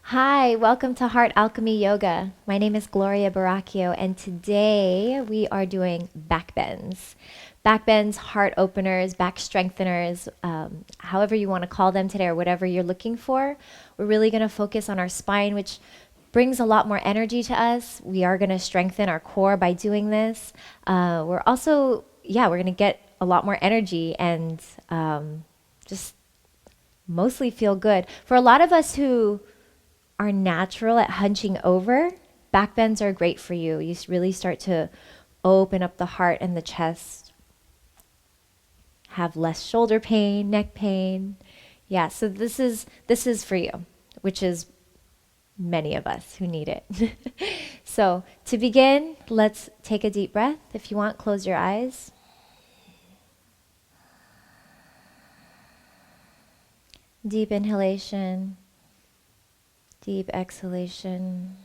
Hi, welcome to Heart Alchemy Yoga. My name is Gloria Baraquio, and today we are doing back bends. Back bends, heart openers, back strengtheners, however you want to call them today or whatever you're looking for. We're really going to focus on our spine, which brings a lot more energy to us. We are going to strengthen our core by doing this. We're also, we're going to get a lot more energy and just mostly feel good. For a lot of us who are natural at hunching over, back bends are great for you. You really start to open up the heart and the chest, have less shoulder pain, neck pain. Yeah, so this is for you, which is many of us who need it. So to begin, let's take a deep breath. If you want, close your eyes. Deep inhalation. Deep exhalation.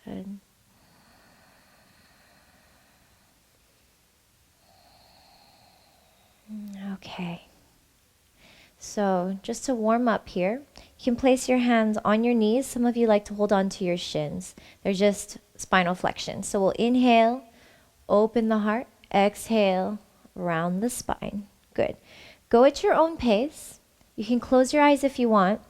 Good. Okay. So just to warm up here, you can place your hands on your knees. Some of you like to hold on to your shins. They're just spinal flexion. So we'll inhale, open the heart, exhale, round the spine. Good. Go at your own pace. You can close your eyes if you want.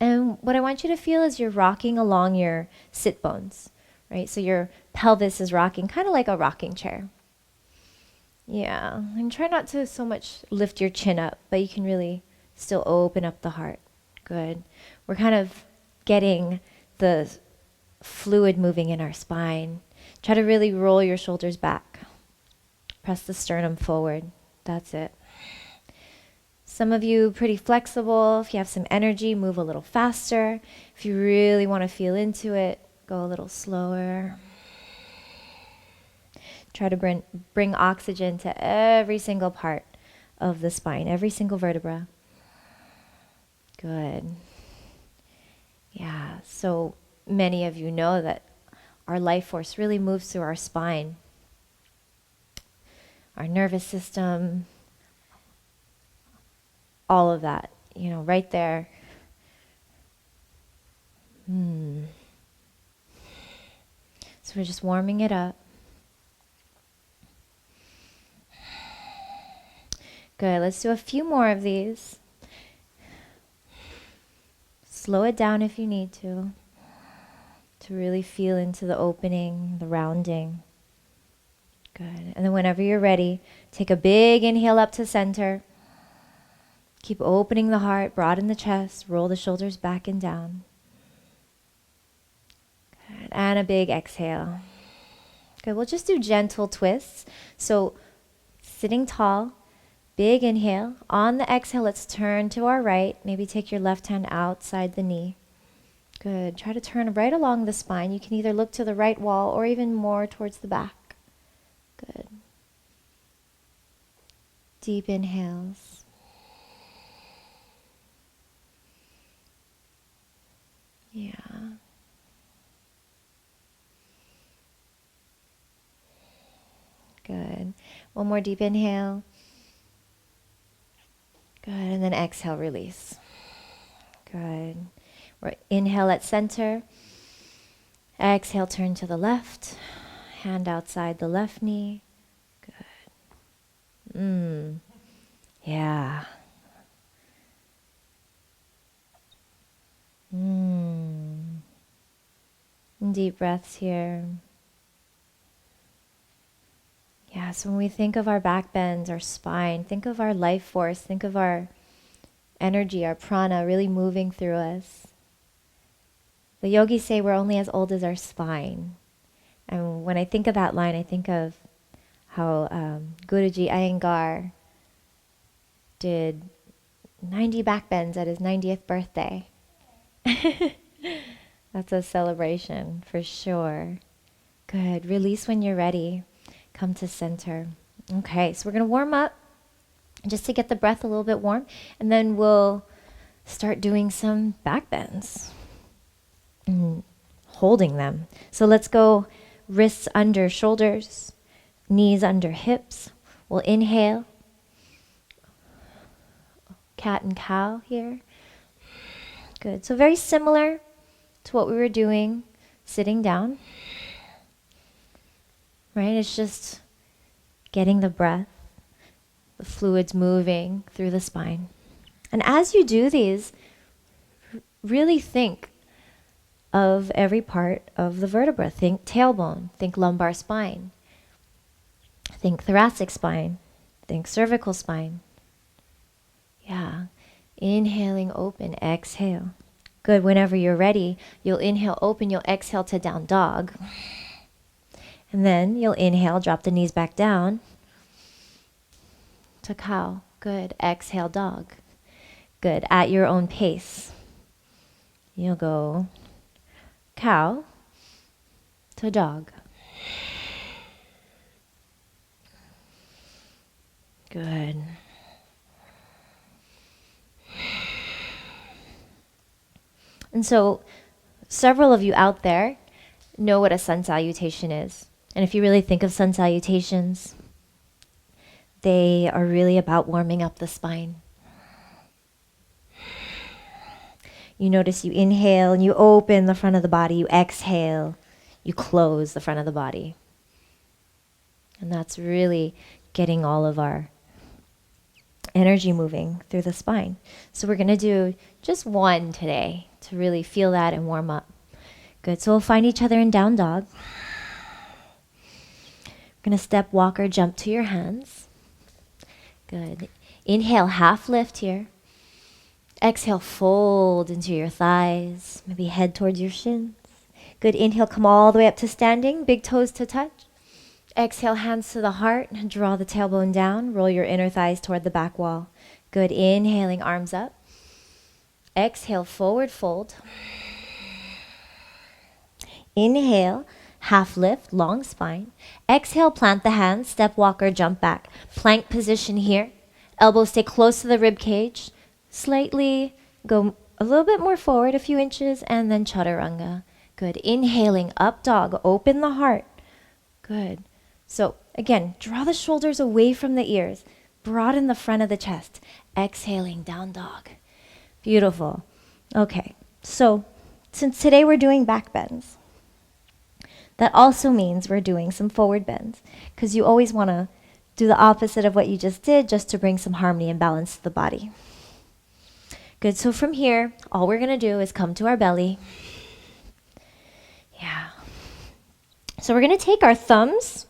And what I want you to feel is you're rocking along your sit bones, right? So your pelvis is rocking, kind of like a rocking chair. Yeah, and try not to so much lift your chin up, but you can really still open up the heart. Good. We're kind of getting the fluid moving in our spine. Try to really roll your shoulders back. Press the sternum forward. That's it. Some of you pretty flexible. If you have some energy, move a little faster. If you really want to feel into it, go a little slower. Try to bring oxygen to every single part of the spine, every single vertebra. Good. Yeah, so many of you know that our life force really moves through our spine, our nervous system, all of that, right there. So we're just warming it up. Good, let's do a few more of these. Slow it down if you need to really feel into the opening, the rounding. Good, and then whenever you're ready, take a big inhale up to center. Keep opening the heart, broaden the chest, roll the shoulders back and down. Good, and a big exhale. Good, we'll just do gentle twists. So sitting tall, big inhale. On the exhale, let's turn to our right. Maybe take your left hand outside the knee. Good. Try to turn right along the spine. You can either look to the right wall or even more towards the back. Good. Deep inhales. Yeah. Good. One more deep inhale. Good, and then exhale, release. Good. We're inhale at center. Exhale, turn to the left. Hand outside the left knee. Good. Yeah. Deep breaths here. Yeah, so when we think of our back bends, our spine, think of our life force, think of our energy, our prana really moving through us. The yogis say we're only as old as our spine. And when I think of that line, I think of how Guruji Iyengar did 90 back bends at his 90th birthday. That's a celebration for sure. Good. Release when you're ready. Come to center. Okay, so we're going to warm up just to get the breath a little bit warm, and then we'll start doing some back bends. Holding them. So let's go wrists under shoulders, knees under hips. We'll inhale, cat and cow here. Good. So very similar to what we were doing sitting down. Right? It's just getting the breath, the fluids moving through the spine. And as you do these, really think of every part of the vertebra. Think tailbone, think lumbar spine, think thoracic spine, think cervical spine. Yeah. Inhaling, open, exhale. Good. Whenever you're ready, you'll inhale, open, you'll exhale to down dog. And then you'll inhale, drop the knees back down to cow. Good. Exhale, dog. Good. At your own pace. You'll go cow to dog. Good. And so several of you out there know what a sun salutation is. And if you really think of sun salutations, they are really about warming up the spine. You notice you inhale and you open the front of the body. You exhale, you close the front of the body. And that's really getting all of our energy moving through the spine. So we're going to do just one today to really feel that and warm up. Good. So we'll find each other in down dog. We're going to step, walk, or jump to your hands. Good. Inhale, half lift here. Exhale, fold into your thighs. Maybe head towards your shins. Good. Inhale, come all the way up to standing. Big toes to touch. Exhale, hands to the heart. Draw the tailbone down. Roll your inner thighs toward the back wall. Good. Inhaling, arms up. Exhale, forward fold. Inhale, half lift, long spine. Exhale, plant the hands, step, walk, or jump back. Plank position here. Elbows stay close to the rib cage. Slightly go a little bit more forward, a few inches, and then chaturanga. Good. Inhaling, up dog, open the heart. Good. So again, draw the shoulders away from the ears. Broaden the front of the chest. Exhaling, down dog. Beautiful. Okay, so since today we're doing back bends, that also means we're doing some forward bends, because you always want to do the opposite of what you just did, just to bring some harmony and balance to the body. Good. So from here, all we're going to do is come to our belly. Yeah. So we're going to take our thumbs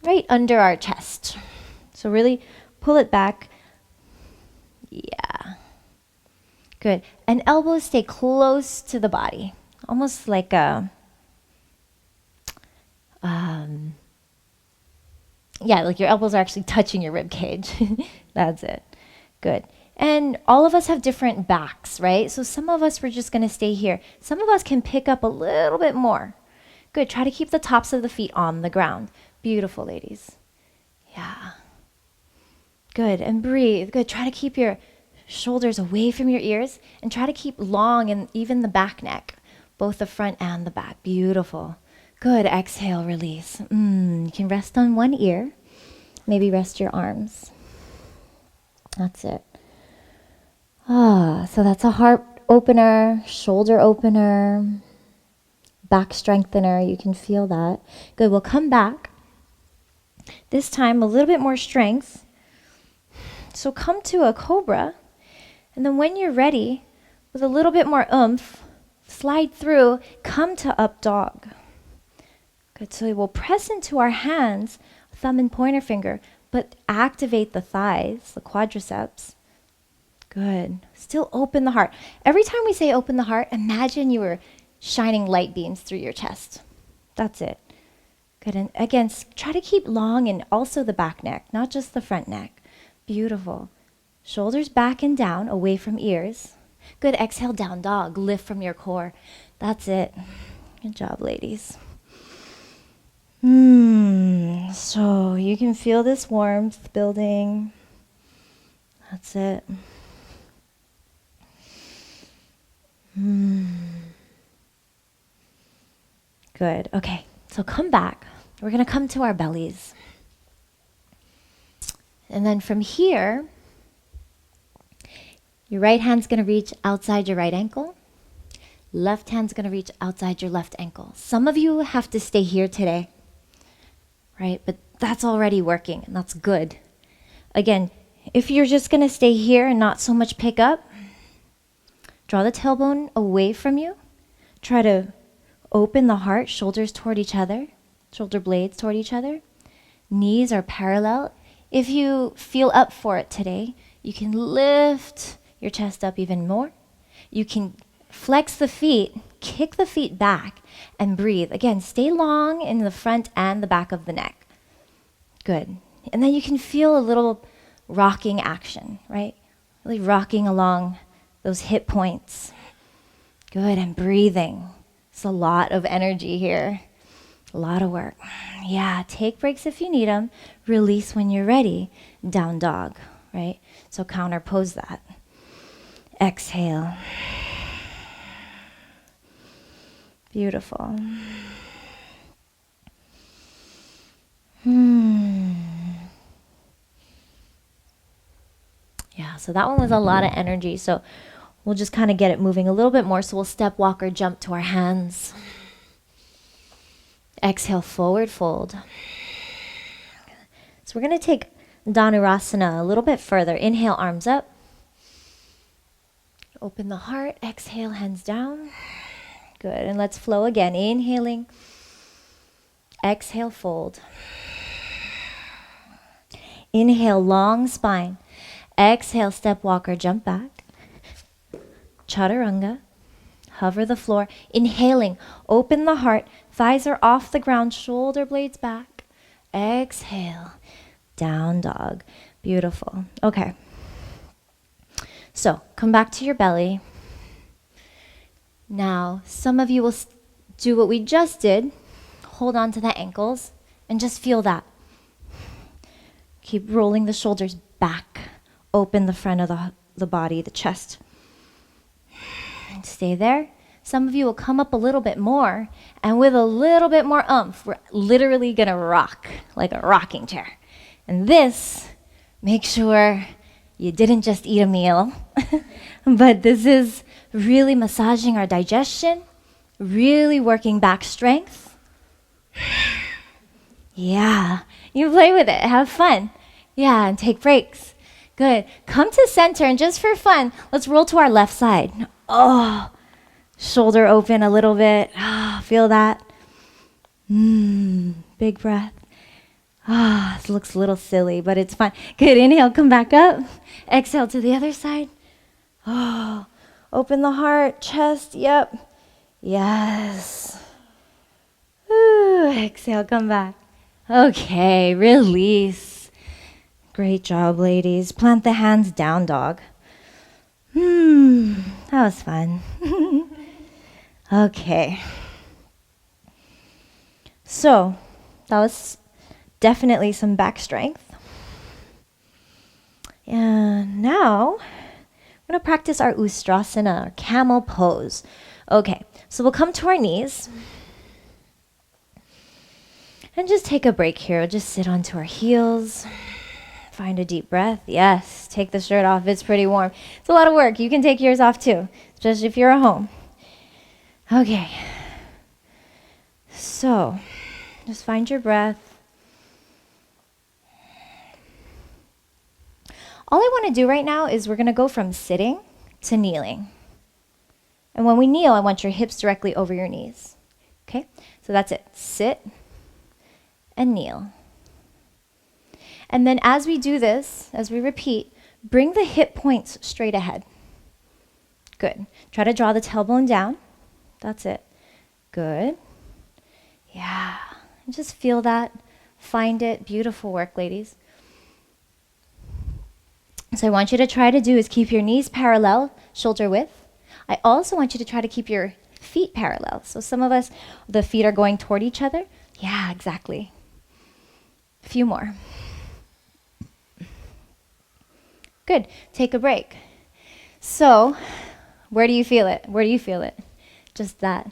right under our chest. So really pull it back. Yeah. Good. And elbows stay close to the body, almost like a like your elbows are actually touching your rib cage. That's it. Good. And all of us have different backs, right? So some of us, we're just going to stay here. Some of us can pick up a little bit more. Good. Try to keep the tops of the feet on the ground. Beautiful, ladies. Yeah. Good. And breathe. Good. Try to keep your shoulders away from your ears and try to keep long and even the back neck, both the front and the back. Beautiful. Good. Exhale, release. You can rest on one ear. Maybe rest your arms. That's it. So that's a heart opener, shoulder opener, back strengthener. You can feel that. Good. We'll come back. This time a little bit more strength. So come to a cobra. And then when you're ready, with a little bit more oomph, slide through, come to up dog. Good. So we'll press into our hands, thumb and pointer finger, but activate the thighs, the quadriceps. Good. Still open the heart. Every time we say open the heart, imagine you were shining light beams through your chest. That's it. Good. And again, try to keep long and also the back neck, not just the front neck. Beautiful. Shoulders back and down, away from ears. Good. Exhale, down dog. Lift from your core. That's it. Good job, ladies. So you can feel this warmth building. That's it. Good. Okay. So come back. We're going to come to our bellies. And then from here, Your right hand's going to reach outside your right ankle. Left hand's going to reach outside your left ankle. Some of you have to stay here today, right? But that's already working, and that's good. Again, if you're just going to stay here and not so much pick up, draw the tailbone away from you. Try to open the heart, shoulders toward each other, shoulder blades toward each other. Knees are parallel. If you feel up for it today, you can lift your chest up even more. You can flex the feet, kick the feet back, and breathe. Again, stay long in the front and the back of the neck. Good. And then you can feel a little rocking action, right? Really rocking along those hip points. Good, and breathing. It's a lot of energy here. A lot of work. Yeah, take breaks if you need them. Release when you're ready. Down dog, right? So counter pose that. Exhale. Beautiful. Yeah, so that one was a lot of energy. So we'll just kind of get it moving a little bit more. So we'll step, walk, or jump to our hands. Exhale, forward fold. So we're going to take Dhanurasana a little bit further. Inhale, arms up. Open the heart. Exhale, hands down. Good. And let's flow again. Inhaling. Exhale, fold. Inhale, long spine. Exhale, step, walk, or jump back. Chaturanga. Hover the floor. Inhaling, open the heart. Thighs are off the ground, shoulder blades back. Exhale, down dog. Beautiful. Okay. So come back to your belly. Now, some of you will do what we just did. Hold on to the ankles and just feel that. Keep rolling the shoulders back. Open the front of the body, the chest. Stay there. Some of you will come up a little bit more, and with a little bit more oomph, we're literally going to rock like a rocking chair. And this, make sure you didn't just eat a meal, but this is really massaging our digestion, really working back strength. Yeah, you play with it, have fun. Yeah, and take breaks. Good. Come to center, and just for fun, let's roll to our left side. Oh, shoulder open a little bit. Ah, feel that? Big breath. Ah, this looks a little silly, but it's fun. Good. Inhale, come back up. Exhale to the other side. Oh, open the heart, chest. Yep. Yes. Ooh, exhale, come back. Okay, release. Great job, ladies. Plant the hands down, dog. That was fun. Okay. So, that was definitely some back strength. And now, I'm going to practice our Ustrasana, or camel pose. Okay, so we'll come to our knees. And just take a break here. We'll just sit onto our heels. Find a deep breath. Yes, take the shirt off. It's pretty warm. It's a lot of work. You can take yours off too, especially if you're at home. Okay. So, just find your breath. All I want to do right now is we're going to go from sitting to kneeling. And when we kneel, I want your hips directly over your knees. Okay? So that's it. Sit and kneel. And then as we do this, as we repeat, bring the hip points straight ahead. Good. Try to draw the tailbone down. That's it. Good. Yeah. And just feel that. Find it. Beautiful work, ladies. So I want you to try to do is keep your knees parallel, shoulder width. I also want you to try to keep your feet parallel. So some of us, the feet are going toward each other. Yeah, exactly. A few more. Good. Take a break. So, where do you feel it? Where do you feel it? Just that.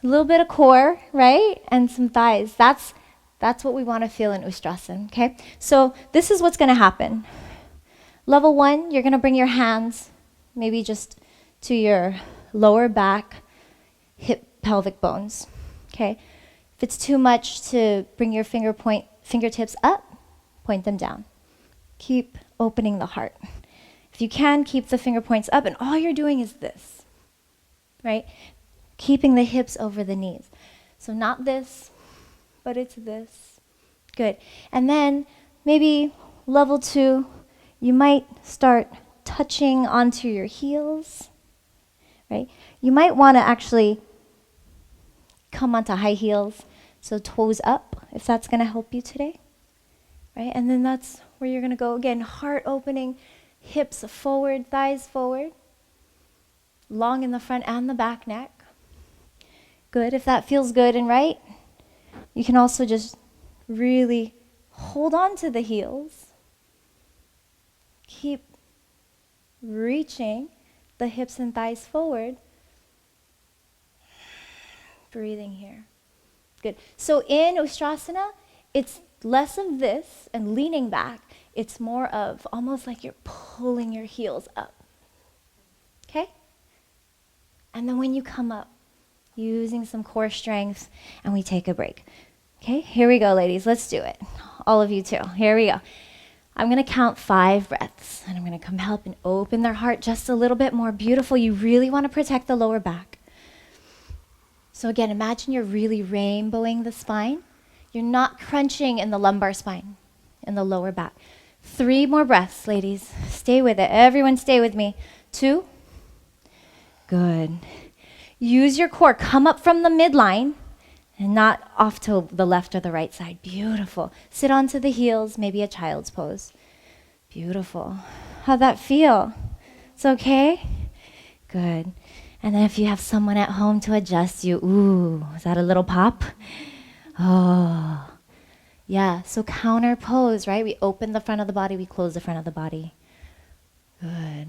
A little bit of core, right? And some thighs. That's what we want to feel in Ustrasana, okay? So, this is what's going to happen. Level 1, you're going to bring your hands maybe just to your lower back, hip, pelvic bones. Okay? If it's too much to bring your fingertips up, point them down. Keep opening the heart. If you can, keep the finger points up, and all you're doing is this, right? Keeping the hips over the knees. So not this, but it's this. Good. And then maybe level 2, you might start touching onto your heels, right? You might want to actually come onto high heels, so toes up, if that's going to help you today, right? And then that's where you're going to go again, heart opening, hips forward, thighs forward, long in the front and the back neck. Good. If that feels good and right, you can also just really hold on to the heels. Keep reaching the hips and thighs forward. Breathing here. Good. So in Ustrasana, it's less of this and leaning back. It's more of almost like you're pulling your heels up. Okay? And then when you come up, using some core strength, and we take a break. Okay? Here we go, ladies. Let's do it. All of you too. Here we go. I'm going to count 5 breaths, and I'm going to come help and open their heart just a little bit more. Beautiful. You really want to protect the lower back. So again, imagine you're really rainbowing the spine. You're not crunching in the lumbar spine, in the lower back. 3 more breaths, ladies. Stay with it. Everyone stay with me. 2. Good. Use your core. Come up from the midline and not off to the left or the right side. Beautiful. Sit onto the heels, maybe a child's pose. Beautiful. How'd that feel? It's okay? Good. And then if you have someone at home to adjust you, ooh, is that a little pop? Oh, yeah. So counter pose, right? We open the front of the body, we close the front of the body. Good.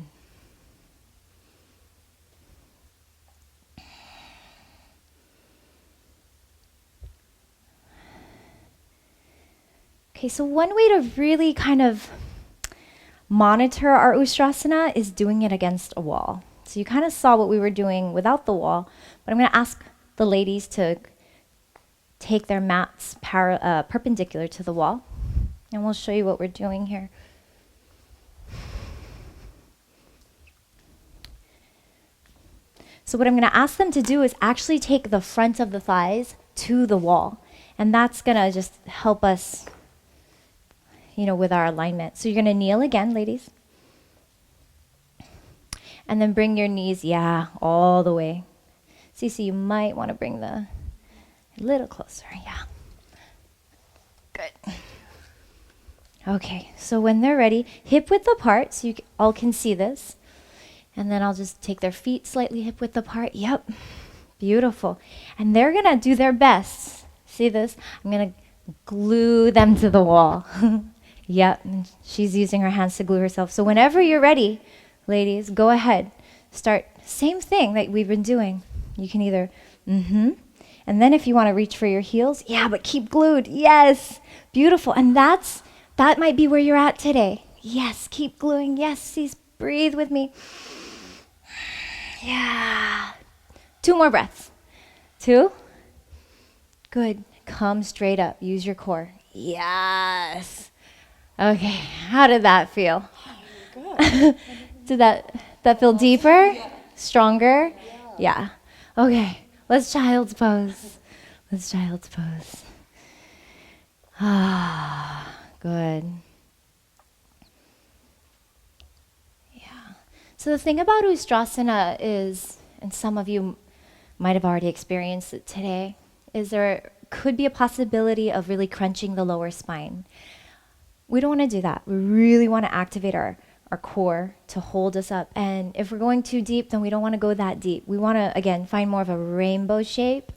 Okay, so one way to really kind of monitor our Ustrasana is doing it against a wall. So you kind of saw what we were doing without the wall, but I'm going to ask the ladies to take their mats perpendicular to the wall, and we'll show you what we're doing here. So what I'm going to ask them to do is actually take the front of the thighs to the wall, and that's going to just help us, with our alignment. So you're going to kneel again, ladies. And then bring your knees, all the way. Cece, you might want to bring a little closer, Good. Okay, so when they're ready, hip width apart, so you all can see this. And then I'll just take their feet slightly hip width apart. Yep, beautiful. And they're going to do their best. See this? I'm going to glue them to the wall. Yep, and she's using her hands to glue herself. So whenever you're ready, ladies, go ahead. Start, same thing that we've been doing. You can either, and then if you want to reach for your heels, but keep glued. Yes, beautiful. And that might be where you're at today. Yes, keep gluing. Yes, please breathe with me. Yeah. 2 more breaths. 2. Good. Come straight up. Use your core. Yes. Okay, how did that feel? Good. Did that feel deeper? Yeah. Stronger? Yeah. Okay, let's child's pose. Good. Yeah. So the thing about Ustrasana is, and some of you might have already experienced it today, is there could be a possibility of really crunching the lower spine. We don't want to do that. We really want to activate our core to hold us up. And if we're going too deep, then we don't want to go that deep. We want to, again, find more of a rainbow shape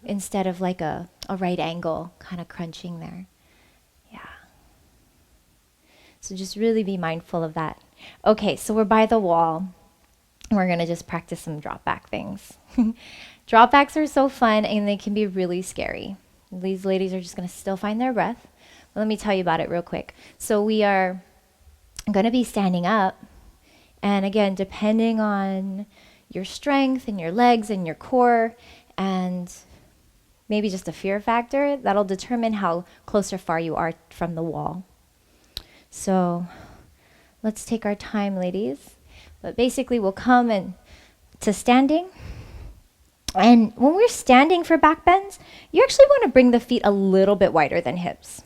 instead of like a right angle kind of crunching there. Yeah. So just really be mindful of that. Okay, so we're by the wall. We're going to just practice some drop back things. Drop backs are so fun and they can be really scary. These ladies are just going to still find their breath. Let me tell you about it real quick. So we are I'm going to be standing up. And again, depending on your strength and your legs and your core and maybe just a fear factor, that'll determine how close or far you are from the wall. So let's take our time, ladies. But basically, we'll come and to standing. And when we're standing for back bends, you actually want to bring the feet a little bit wider than hips.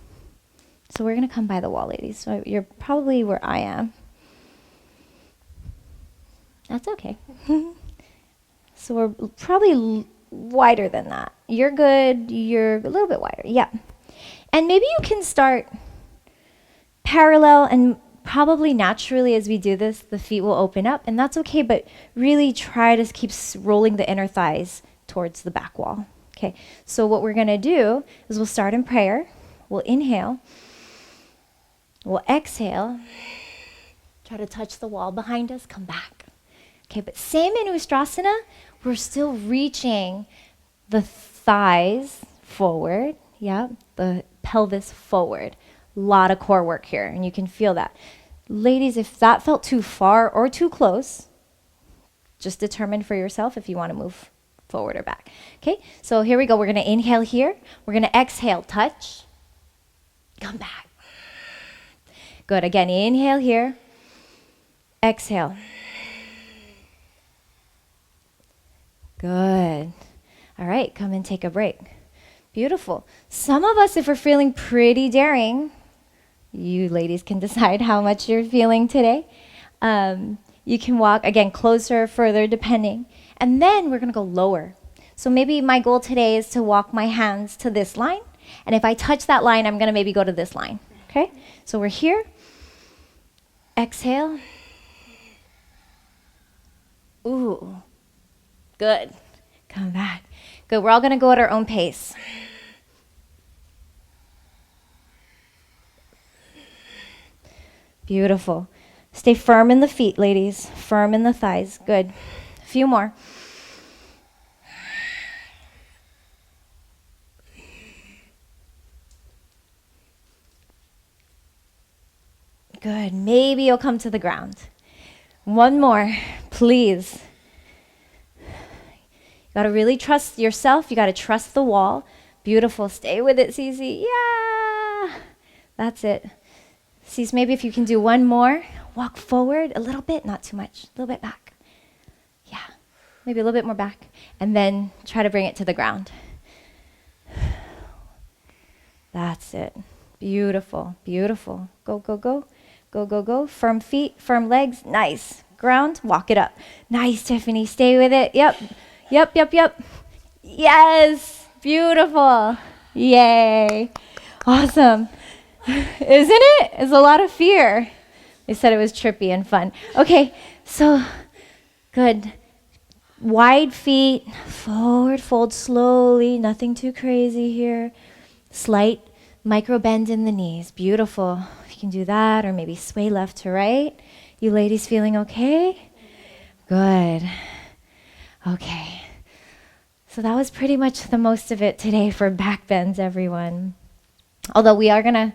So we're going to come by the wall, ladies. So you're probably where I am. That's okay. So we're probably wider than that. You're good. You're a little bit wider. Yeah. And maybe you can start parallel, and probably naturally as we do this, the feet will open up, and that's okay, but really try to keep rolling the inner thighs towards the back wall. Okay. So what we're going to do is we'll start in prayer. We'll inhale. We'll exhale. Try to touch the wall behind us. Come back. Okay, but same in Ustrasana, we're still reaching the thighs forward, yeah, the pelvis forward. A lot of core work here, and you can feel that. Ladies, if that felt too far or too close, just determine for yourself if you want to move forward or back. Okay, so here we go. We're going to inhale here. We're going to exhale, touch, come back. Good, again, inhale here, exhale. Good. All right, come and take a break. Beautiful. Some of us, if we're feeling pretty daring, you ladies can decide how much you're feeling today. You can walk, again, closer, further, depending. And then we're going to go lower. So maybe my goal today is to walk my hands to this line. And if I touch that line, I'm going to maybe go to this line. Okay? So we're here. Exhale. Ooh. Good. Come back. Good. We're all going to go at our own pace. Beautiful. Stay firm in the feet, ladies. Firm in the thighs. Good. A few more. Good. Maybe you'll come to the ground. One more, please. You got to really trust yourself. You got to trust the wall. Beautiful. Stay with it, Cece. Yeah. That's it. Cece, maybe if you can do one more. Walk forward a little bit, not too much. A little bit back. Yeah. Maybe a little bit more back. And then try to bring it to the ground. That's it. Beautiful. Beautiful. Go, go, go. Go, go, go. Firm feet, firm legs. Nice. Ground. Walk it up. Nice, Tiffany. Stay with it. Yep. Yep, yep, yep. Yes. Beautiful. Yay. Awesome. Isn't it? It's a lot of fear. They said it was trippy and fun. Okay, so good. Wide feet, forward fold slowly, nothing too crazy here. Slight micro bend in the knees. Beautiful. If you can do that, or maybe sway left to right. You ladies feeling okay? Good. Okay. So that was pretty much the most of it today for back bends, everyone. Although we are going to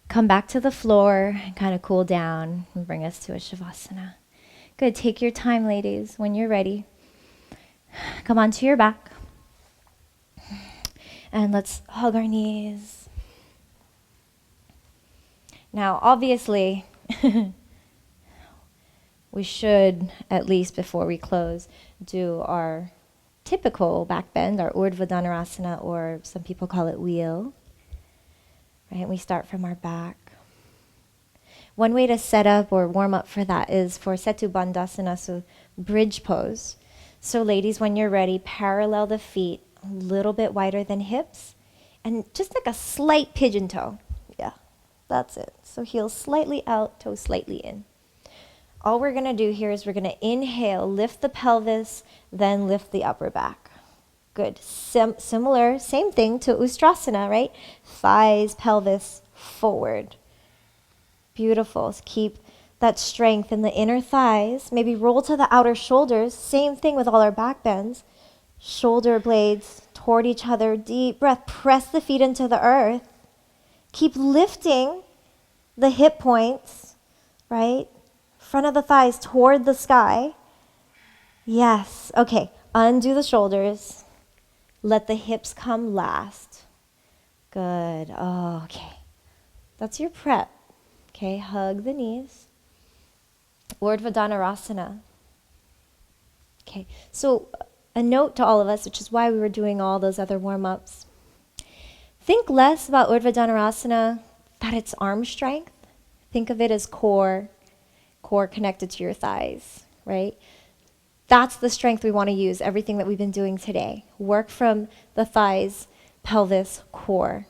come back to the floor and kind of cool down and bring us to a Shavasana. Good. Take your time, ladies, when you're ready. Come onto your back. And let's hug our knees. Now, obviously, we should, at least before we close, do our typical back bend, our Urdhva Dhanurasana, or some people call it wheel. Right? We start from our back. One way to set up or warm up for that is for Setu Bandhasana, so bridge pose. So ladies, when you're ready, parallel the feet a little bit wider than hips, and just like a slight pigeon toe. Yeah, that's it. So heels slightly out, toes slightly in. All we're going to do here is we're going to inhale, lift the pelvis, then lift the upper back. Good. Similar, same thing to Ustrasana, right? Thighs, pelvis, forward. Beautiful. Keep that strength in the inner thighs. Maybe roll to the outer shoulders. Same thing with all our back bends. Shoulder blades toward each other. Deep breath. Press the feet into the earth. Keep lifting the hip points. right? Front of the thighs toward the sky. Yes. Okay. Undo the shoulders. Let the hips come last. Good. Oh, okay. That's your prep. Okay. Hug the knees. Urdhva Dhanurasana. Okay. So a note to all of us, which is why we were doing all those other warm-ups. Think less about Urdhva Dhanurasana, that it's arm strength. Think of it as core connected to your thighs, right? That's the strength we want to use, everything that we've been doing today. Work from the thighs, pelvis, core.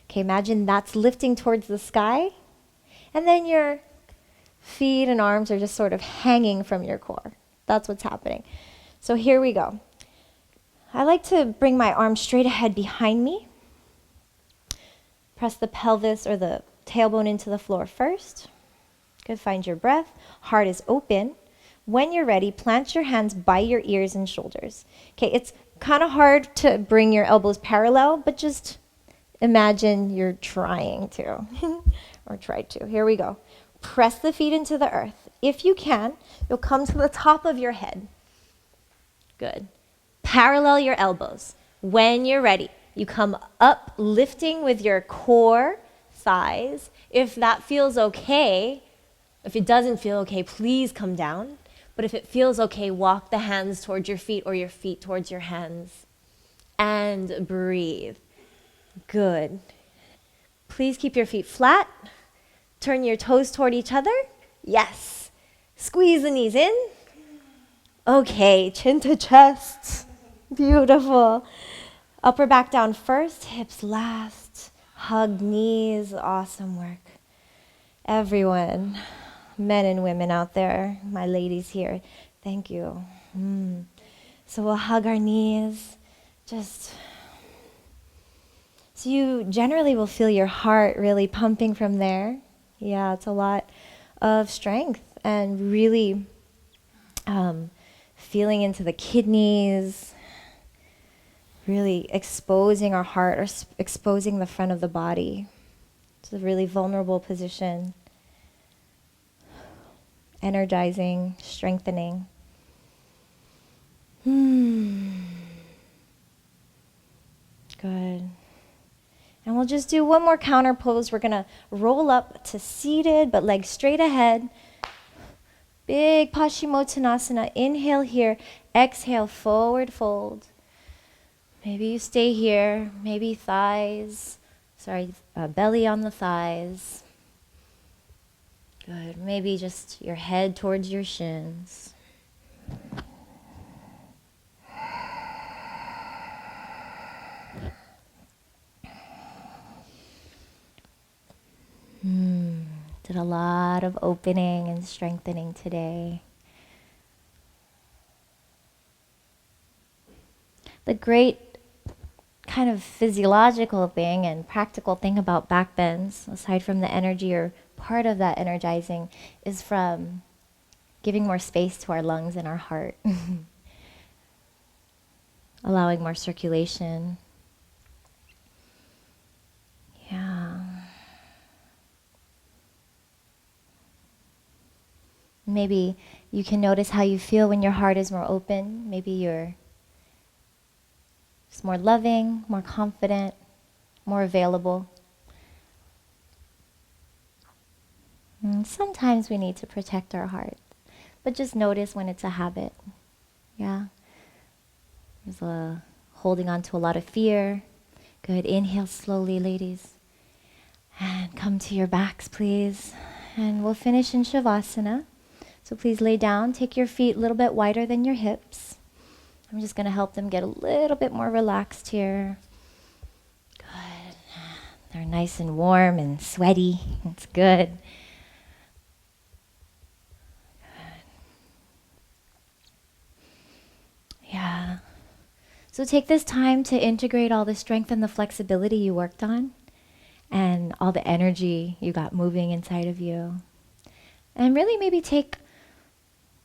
Okay, imagine that's lifting towards the sky, and then your feet and arms are just sort of hanging from your core. That's what's happening. So here we go. I like to bring my arms straight ahead behind me. Press the pelvis or the tailbone into the floor first. Good, find your breath. Heart is open. When you're ready, plant your hands by your ears and shoulders. Okay, it's kind of hard to bring your elbows parallel, but just imagine you're trying to, or try to. Here we go. Press the feet into the earth. If you can, you'll come to the top of your head. Good. Parallel your elbows. When you're ready, you come up, lifting with your core, thighs. If that feels okay, if it doesn't feel okay, please come down. But if it feels okay, walk the hands towards your feet or your feet towards your hands. And breathe. Good. Please keep your feet flat. Turn your toes toward each other. Yes. Squeeze the knees in. Okay, chin to chest. Beautiful. Upper back down first, hips last. Hug knees. Awesome work. Everyone, men and women out there, my ladies here, thank you. So we'll hug our knees. Just so you generally will feel your heart really pumping from there. Yeah, it's a lot of strength and really feeling into the kidneys, really exposing our heart or exposing the front of the body. It's a really vulnerable position. Energizing, strengthening. Good. And we'll just do one more counter pose. We're going to roll up to seated, but legs straight ahead. Big Paschimottanasana. Inhale here. Exhale, forward fold. Maybe you stay here. Maybe belly on the thighs. Good. Maybe just your head towards your shins. Did a lot of opening and strengthening today. The great kind of physiological thing and practical thing about back bends, aside from the energy or part of that energizing, is from giving more space to our lungs and our heart. Allowing more circulation. Yeah. Maybe you can notice how you feel when your heart is more open. Maybe you're just more loving, more confident, more available. And sometimes we need to protect our heart, but just notice when it's a habit. Yeah. There's a holding on to a lot of fear. Good. Inhale slowly, ladies. And come to your backs, please. And we'll finish in Shavasana. So please lay down, take your feet a little bit wider than your hips. I'm just going to help them get a little bit more relaxed here. Good. They're nice and warm and sweaty. It's good. Good. Yeah. So take this time to integrate all the strength and the flexibility you worked on and all the energy you got moving inside of you. And really maybe take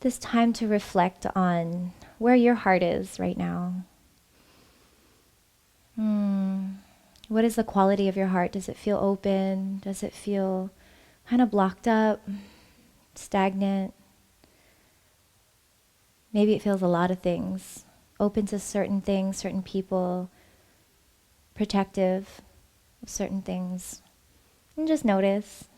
this time to reflect on where your heart is right now. What is the quality of your heart? Does it feel open? Does it feel kind of blocked up? stagnant. Maybe it feels a lot of things, open to certain things, certain people, protective of certain things. And just notice.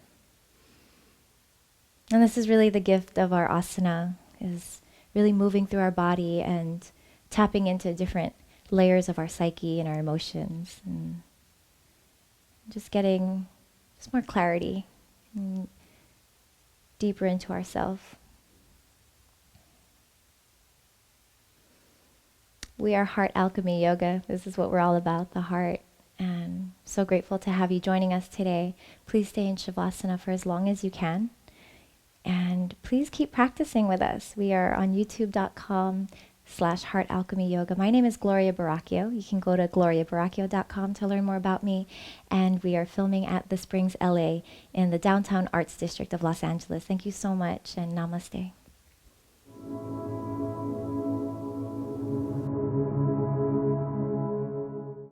And this is really the gift of our asana, is really moving through our body and tapping into different layers of our psyche and our emotions, and just getting just more clarity and deeper into ourself. We are Heart Alchemy Yoga. This is what we're all about, the heart. And so grateful to have you joining us today. Please stay in Shavasana for as long as you can. And please keep practicing with us. We are on youtube.com/Heart Alchemy Yoga. My name is Gloria Baraquio. You can go to gloriabaraquio.com to learn more about me. And we are filming at the Springs, LA in the downtown arts district of Los Angeles. Thank you so much, and namaste.